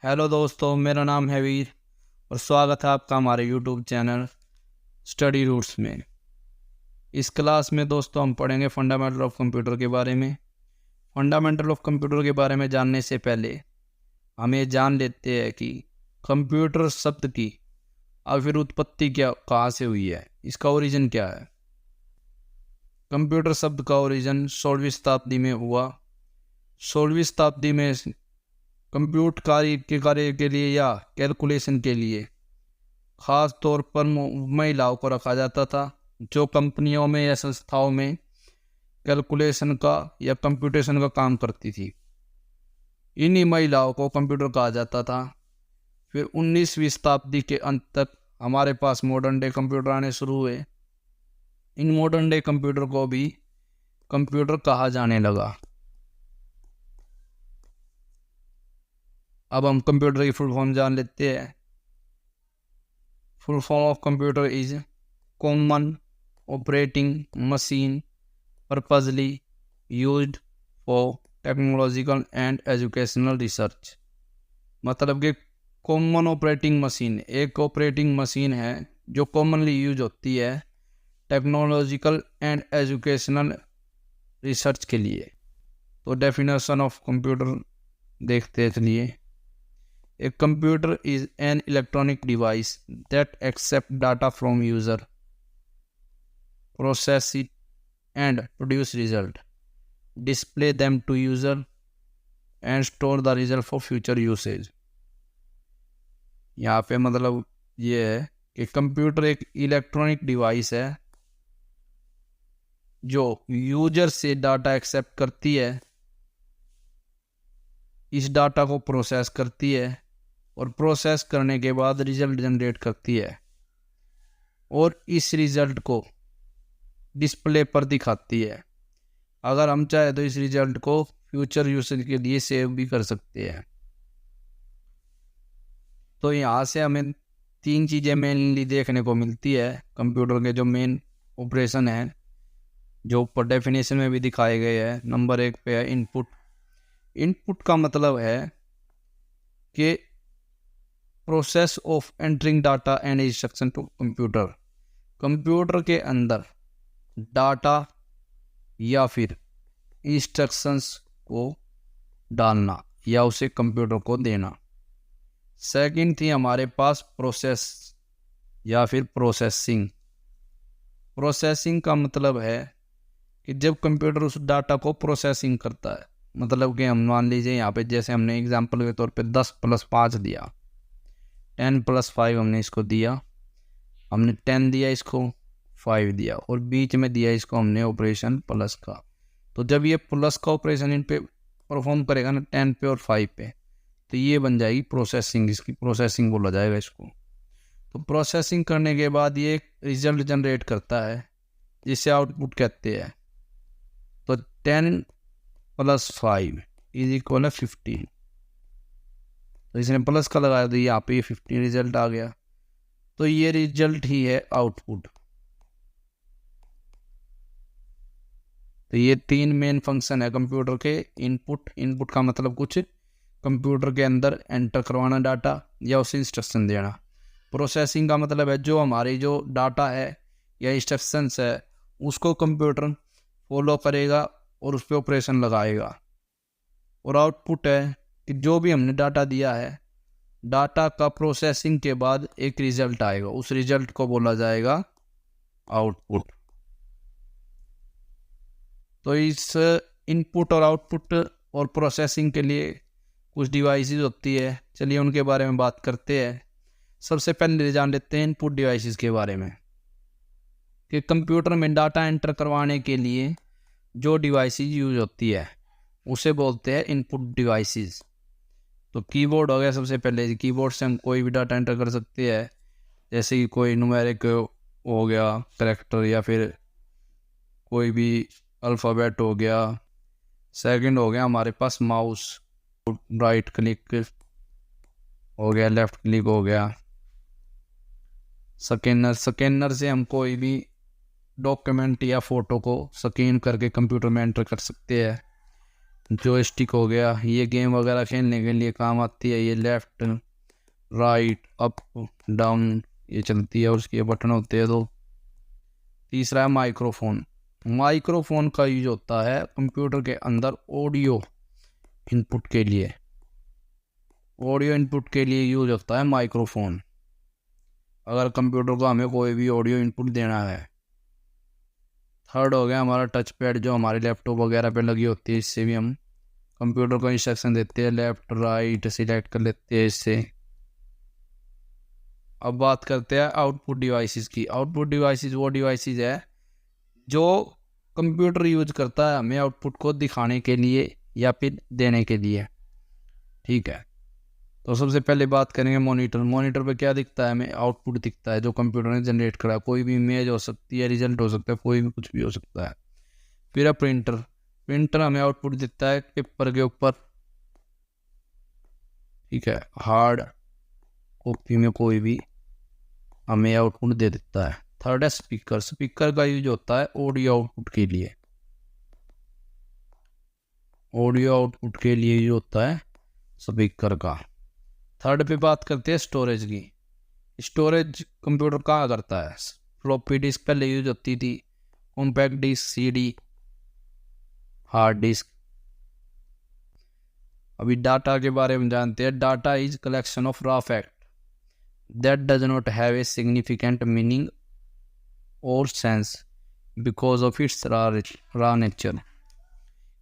Hello दोस्तों, मेरा नाम है वीर और स्वागत है आपका हमारे यूट्यूब चैनल स्टडी रूट्स में। इस क्लास में दोस्तों हम पढ़ेंगे फंडामेंटल ऑफ कंप्यूटर के बारे में। फंडामेंटल ऑफ कंप्यूटर के बारे में जानने से पहले हम ये जान लेते हैं कि कंप्यूटर शब्द की आखिर उत्पत्ति क्या कहाँ से हुई है, इसका ओरिजिन क्या है। कंप्यूटर शब्द का ओरिजिन 16वीं शताब्दी में हुआ। 16वीं शताब्दी में कार्य के लिए या कैलकुलेशन के लिए ख़ास तौर पर महिलाओं को रखा जाता था, जो कंपनियों में या संस्थाओं में कैलकुलेशन का या कंप्यूटेशन का काम करती थी। इन्हीं महिलाओं को कंप्यूटर कहा जाता था। फिर 19वीं शताब्दी के अंत तक हमारे पास मॉडर्न डे कंप्यूटर आने शुरू हुए। इन मॉडर्न डे कंप्यूटर को भी कंप्यूटर कहा जाने लगा। अब हम कंप्यूटर की फुल फॉर्म जान लेते हैं। Full form of computer is common operating machine purposely used for technological and educational research. मतलब कि कॉमन ऑपरेटिंग मशीन एक ऑपरेटिंग मशीन है जो कॉमनली यूज होती है टेक्नोलॉजिकल एंड एजुकेशनल रिसर्च के लिए। तो डेफिनेशन ऑफ कंप्यूटर देखते हैं। चलिए, A computer is an electronic device that accepts data from user, process it and produce result, display them to user and store the result for future usage। यहाँ पे मतलब ये है कि कंप्यूटर एक इलेक्ट्रॉनिक डिवाइस है जो यूजर से डाटा एक्सेप्ट करती है, इस डाटा को प्रोसेस करती है और प्रोसेस करने के बाद रिजल्ट जनरेट करती है और इस रिजल्ट को डिस्प्ले पर दिखाती है। अगर हम चाहे तो इस रिजल्ट को फ्यूचर यूसेज के लिए सेव भी कर सकते हैं। तो यहाँ से हमें तीन चीज़ें मेनली देखने को मिलती है कंप्यूटर के जो मेन ऑपरेशन हैं, जो ऊपर डेफिनेशन में भी दिखाए गए हैं। नंबर 1 पे है इनपुट। इनपुट का मतलब है कि process of entering data and instruction to computer. Computer के अंदर डाटा या फिर इंस्ट्रक्शंस को डालना या उसे कंप्यूटर को देना। सेकंड थी हमारे पास प्रोसेस या फिर प्रोसेसिंग। प्रोसेसिंग का मतलब है कि जब कंप्यूटर उस डाटा को प्रोसेसिंग करता है, मतलब कि हम मान लीजिए यहाँ पे जैसे हमने एग्जांपल के तौर पे 10 + 5 दिया, 10 + 5 हमने इसको दिया, हमने 10 दिया, इसको 5 दिया और बीच में दिया इसको हमने ऑपरेशन प्लस का। तो जब ये प्लस का ऑपरेशन इन पे परफॉर्म करेगा ना 10 पे और 5 पे, तो ये बन जाएगी प्रोसेसिंग। इसकी प्रोसेसिंग बोला जाएगा इसको। तो प्रोसेसिंग करने के बाद ये एक रिजल्ट जनरेट करता है जिसे आउटपुट कहते हैं। तो 10 + 5 = 15। तो इसने प्लस का लगाया तो यहाँ पे ये 15 रिजल्ट आ गया। तो ये रिजल्ट ही है आउटपुट। तो ये तीन मेन फंक्शन है कंप्यूटर के। इनपुट का मतलब कुछ कंप्यूटर के अंदर एंटर करवाना डाटा या उसे इंस्ट्रक्शन देना। प्रोसेसिंग का मतलब है जो हमारी जो डाटा है या इंस्ट्रक्शंस है उसको कंप्यूटर फॉलो करेगा और उस पर ऑपरेशन लगाएगा। और आउटपुट है कि जो भी हमने डाटा दिया है, डाटा का प्रोसेसिंग के बाद एक रिजल्ट आएगा, उस रिजल्ट को बोला जाएगा आउटपुट। तो इस इनपुट और आउटपुट और प्रोसेसिंग के लिए कुछ डिवाइसेस होती है। चलिए उनके बारे में बात करते हैं। सबसे पहले जान लेते हैं इनपुट डिवाइसेस के बारे में कि कंप्यूटर में डाटा एंटर करवाने के लिए जो डिवाइसेस यूज होती है उसे बोलते हैं इनपुट डिवाइसेस। तो कीबोर्ड हो गया सबसे पहले। कीबोर्ड से हम कोई भी डाटा एंटर कर सकते हैं, जैसे कि कोई न्यूमेरिक हो गया, कैरेक्टर, या फिर कोई भी अल्फ़ाबेट हो गया। सेकंड हो गया हमारे पास माउस, राइट क्लिक हो गया, लेफ़्ट क्लिक हो गया। स्कैनर से हम कोई भी डॉक्यूमेंट या फ़ोटो को स्कैन करके कंप्यूटर में एंटर कर सकते हैं। जॉयस्टिक हो गया, ये गेम वगैरह खेलने के लिए काम आती है। ये लेफ्ट राइट अप डाउन ये चलती है, और उसके बटन होते हैं दो। तीसरा है माइक्रोफोन। माइक्रोफोन का यूज होता है कंप्यूटर के अंदर ऑडियो इनपुट के लिए। ऑडियो इनपुट के लिए यूज होता है माइक्रोफोन, अगर कंप्यूटर को हमें कोई भी ऑडियो इनपुट देना है। थर्ड हो गया हमारा टच पैड, जो हमारे लैपटॉप वगैरह पे लगी होती है। इससे भी हम कंप्यूटर को इंस्ट्रक्शन देते हैं, लेफ्ट राइट सिलेक्ट कर लेते हैं इससे। अब बात करते हैं आउटपुट डिवाइसेस की। आउटपुट डिवाइसेस वो डिवाइसेस है जो कंप्यूटर यूज करता है हमें आउटपुट को दिखाने के लिए या फिर देने के लिए। ठीक है, तो सबसे पहले बात करेंगे मॉनिटर। मॉनिटर पे क्या दिखता है हमें? आउटपुट दिखता है जो कंप्यूटर ने जनरेट करा। कोई भी इमेज हो सकती है, रिजल्ट हो सकता है, कोई भी कुछ भी हो सकता है। फिर है प्रिंटर। प्रिंटर हमें आउटपुट देता है पेपर के ऊपर। ठीक है, हार्ड कॉपी में कोई भी हमें आउटपुट दे देता है। थर्ड है स्पीकर। स्पीकर का यूज होता है ऑडियो आउटपुट के लिए। ऑडियो आउटपुट के लिए यूज होता है स्पीकर का। थर्ड पे बात करते हैं स्टोरेज की। स्टोरेज कंप्यूटर कहाँ करता है? फ्लॉपी डिस्क पहले यूज होती थी, compact disc, CD, hard disk. अभी डाटा के बारे में जानते हैं। Data is collection of raw fact that does not have a significant meaning और sense because of its raw nature.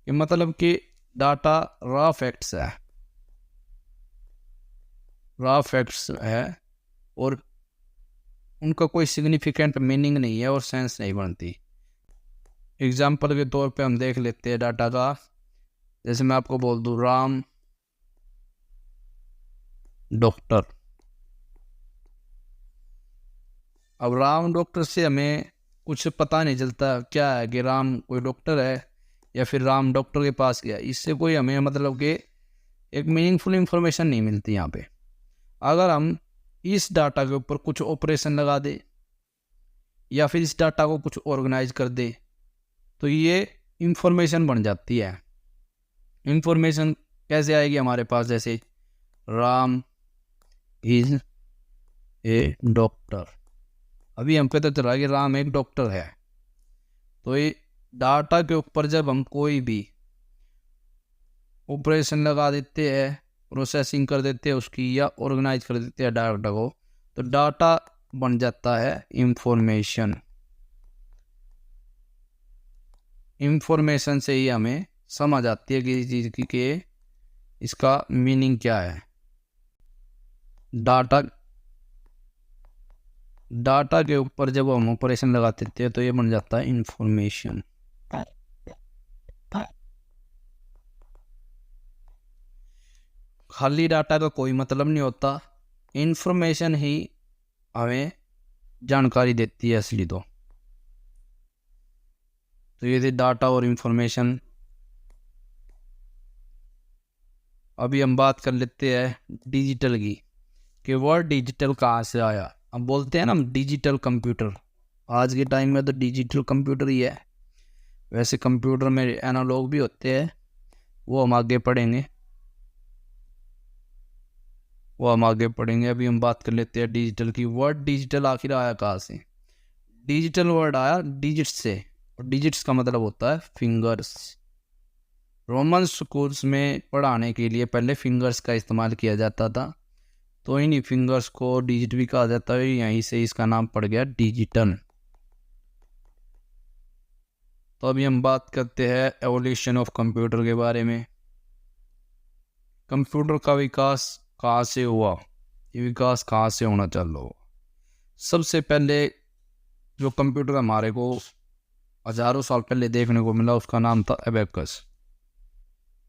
ये मतलब कि डाटा रॉ फैक्ट्स है, रॉ फैक्ट्स है और उनका कोई सिग्निफिकेंट मीनिंग नहीं है और सेंस नहीं बनती। एग्जाम्पल के तौर पे हम देख लेते हैं डाटा का। जैसे मैं आपको बोल दूं राम डॉक्टर। अब राम डॉक्टर से हमें कुछ पता नहीं चलता क्या है कि राम कोई डॉक्टर है या फिर राम डॉक्टर के पास गया। इससे कोई हमें मतलब कि एक मीनिंगफुल इंफॉर्मेशन नहीं मिलती यहाँ पे। अगर हम इस डाटा के ऊपर कुछ ऑपरेशन लगा दे या फिर इस डाटा को कुछ ऑर्गेनाइज कर दे तो ये इंफॉर्मेशन बन जाती है। इंफॉर्मेशन कैसे आएगी हमारे पास? जैसे राम इज ए डॉक्टर। अभी हम पता चल रहा है कि राम एक डॉक्टर है। तो ये डाटा के ऊपर जब हम कोई भी ऑपरेशन लगा देते हैं, प्रोसेसिंग कर देते हैं उसकी, या ऑर्गेनाइज कर देते हैं डाटा को, तो डाटा बन जाता है इंफॉर्मेशन। इंफॉर्मेशन से ही हमें समझ आती है किसी चीज़ की कि इसका मीनिंग क्या है। डाटा के ऊपर जब हम ऑपरेशन लगा देते हैं तो ये बन जाता है इंफॉर्मेशन। खाली डाटा का कोई मतलब नहीं होता, इंफॉर्मेशन ही हमें जानकारी देती है असली। तो ये थी डाटा और इंफॉर्मेशन। अभी हम बात कर लेते हैं डिजिटल की, कि वर्ड डिजिटल कहाँ से आया। अब बोलते हैं ना हम डिजिटल कंप्यूटर। आज के टाइम में तो डिजिटल कंप्यूटर ही है। वैसे कंप्यूटर में एनालॉग भी होते हैं, वो हम आगे पढ़ेंगे। अभी हम बात कर लेते हैं डिजिटल की। वर्ड डिजिटल आखिर आया कहाँ से? डिजिटल वर्ड आया डिजिट्स से, और डिजिट्स का मतलब होता है फिंगर्स। रोमन स्कूल्स में पढ़ाने के लिए पहले फिंगर्स का इस्तेमाल किया जाता था, तो इन्हीं फिंगर्स को डिजिट भी कहा जाता है। यहीं से इसका नाम पड़ गया डिजिटल। तो अभी हम बात करते हैं एवोल्यूशन ऑफ कंप्यूटर के बारे में। कंप्यूटर का विकास कहाँ से हुआ? ये विकास कहाँ से होना चालू हुआ? सबसे पहले जो कंप्यूटर हमारे को हजारों साल पहले देखने को मिला उसका नाम था एबेकस।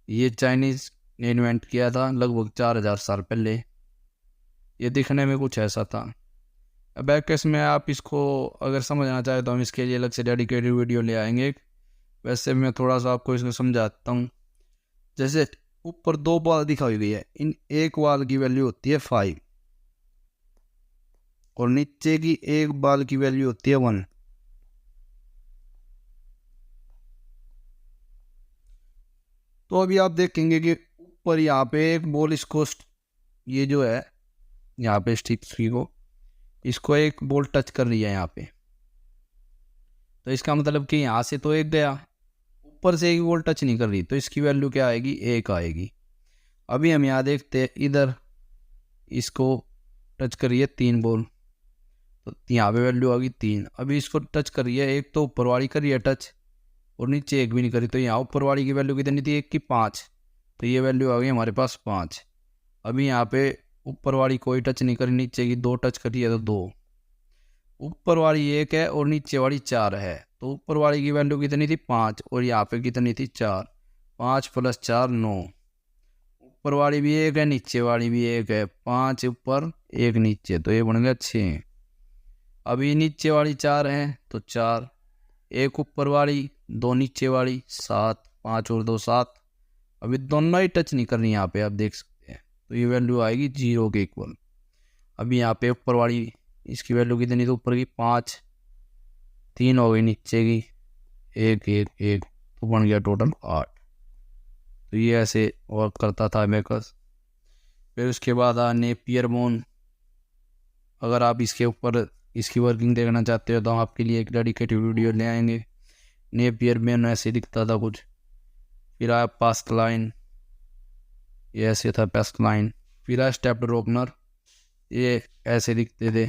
ये चाइनीज ने इन्वेंट किया था लगभग 4000 साल पहले। ये दिखने में कुछ ऐसा था। एबेकस में आप इसको अगर समझना चाहे तो हम इसके लिए अलग से डेडिकेटेड वीडियो ले आएंगे। वैसे मैं थोड़ा सा आपको इसको समझाता हूँ। जैसे ऊपर 2 बाल दिखाई गई है, इन एक बाल की वैल्यू होती है 5 और नीचे की एक बाल की वैल्यू होती है 1। तो अभी आप देखेंगे कि ऊपर यहाँ पे एक बॉल इसको ये जो है यहाँ पे स्टिक को इसको एक बॉल टच कर रही है यहाँ पे, तो इसका मतलब कि यहाँ से तो एक गया, ऊपर से एक बॉल टच नहीं कर रही, तो इसकी वैल्यू क्या आएगी, 1 आएगी। अभी हम यहाँ देखते हैं इधर इसको टच करिए 3 बॉल, तो यहाँ पे वैल्यू आ गई 3। अभी इसको टच करिए, एक तो ऊपर वाली करिए टच और नीचे एक भी नहीं करी, तो यहाँ ऊपर वाली की वैल्यू कितनी थी, 1 की 5, तो ये वैल्यू आ गई हमारे पास 5। अभी यहाँ पे ऊपर वाली कोई टच नहीं करी, नीचे की 2 टच करी है तो 2, ऊपर वाली 1 है और नीचे वाली 4 है, तो ऊपर वाली की वैल्यू कितनी थी 5 और यहाँ पे कितनी थी 4, 5 + 4 9। ऊपर वाली भी 1 है, नीचे वाली भी 1 है, 5 ऊपर 1 नीचे, तो ये बन गया 6। अभी नीचे वाली 4 है तो 4, 1 ऊपर वाली 2 नीचे वाली 7, 5 और 2 7। अभी दोनों ही टच नहीं कर रही यहाँ पे, आप देख सकते हैं, तो ये वैल्यू आएगी 0 के इक्वल। अभी यहाँ पे ऊपर वाली इसकी वैल्यू कितनी, तो ऊपर की 5, 3 हो गई, नीचे की 1 1 1, तो बन गया टोटल 8। तो ये ऐसे वर्क करता था अबेकस। फिर उसके बाद नेपियर बोन। अगर आप इसके ऊपर इसकी वर्किंग देखना चाहते हो तो हम आपके लिए एक डेडिकेटेड वीडियो ले आएंगे। नेपियर बोन ऐसे दिखता था कुछ। फिर आया पास्ट लाइन, ये ऐसे था पास्ट लाइन। फिर आया स्टेप्ड ओपनर, ये ऐसे दिखते थे।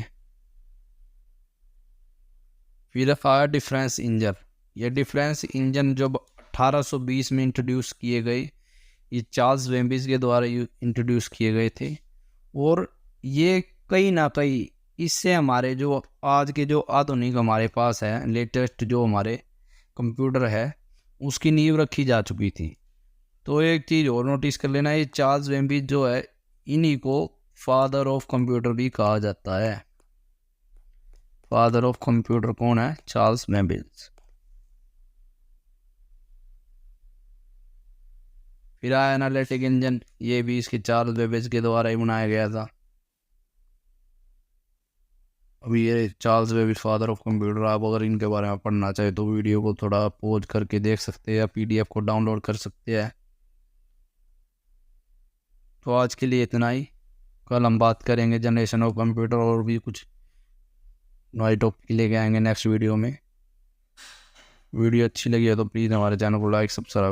फिर आया डिफरेंस इंजन। ये डिफरेंस इंजन जब 1820 में इंट्रोड्यूस किए गए, ये चार्ल्स वेम्बिस के द्वारा इंट्रोड्यूस किए गए थे। और ये कहीं ना कहीं इससे हमारे जो आज के जो आधुनिक हमारे पास है लेटेस्ट जो हमारे कंप्यूटर है उसकी नींव रखी जा चुकी थी। तो एक चीज़ और नोटिस कर लेना, ये चार्ल्स वेम्बिस जो है इन्हीं को फादर ऑफ कंप्यूटर भी कहा जाता है। फादर ऑफ कंप्यूटर कौन है, चार्ल्स वेम्बिस। फिर आया एनालिटिक इंजन, ये भी इसके चार्ल्स वेम्बिस के द्वारा ही बनाया गया था। अभी ये चार्ल्स वेम्बिस फादर ऑफ कंप्यूटर, आप अगर इनके बारे में पढ़ना चाहे तो वीडियो को थोड़ा पॉज करके देख सकते हैं या PDF को डाउनलोड कर सकते हैं। तो आज के लिए इतना ही, कल हम बात करेंगे जनरेशन ऑफ कंप्यूटर और भी कुछ नए टॉपिक लेके आएंगे नेक्स्ट वीडियो में। वीडियो अच्छी लगी है तो प्लीज़ हमारे चैनल को लाइक सब्सक्राइब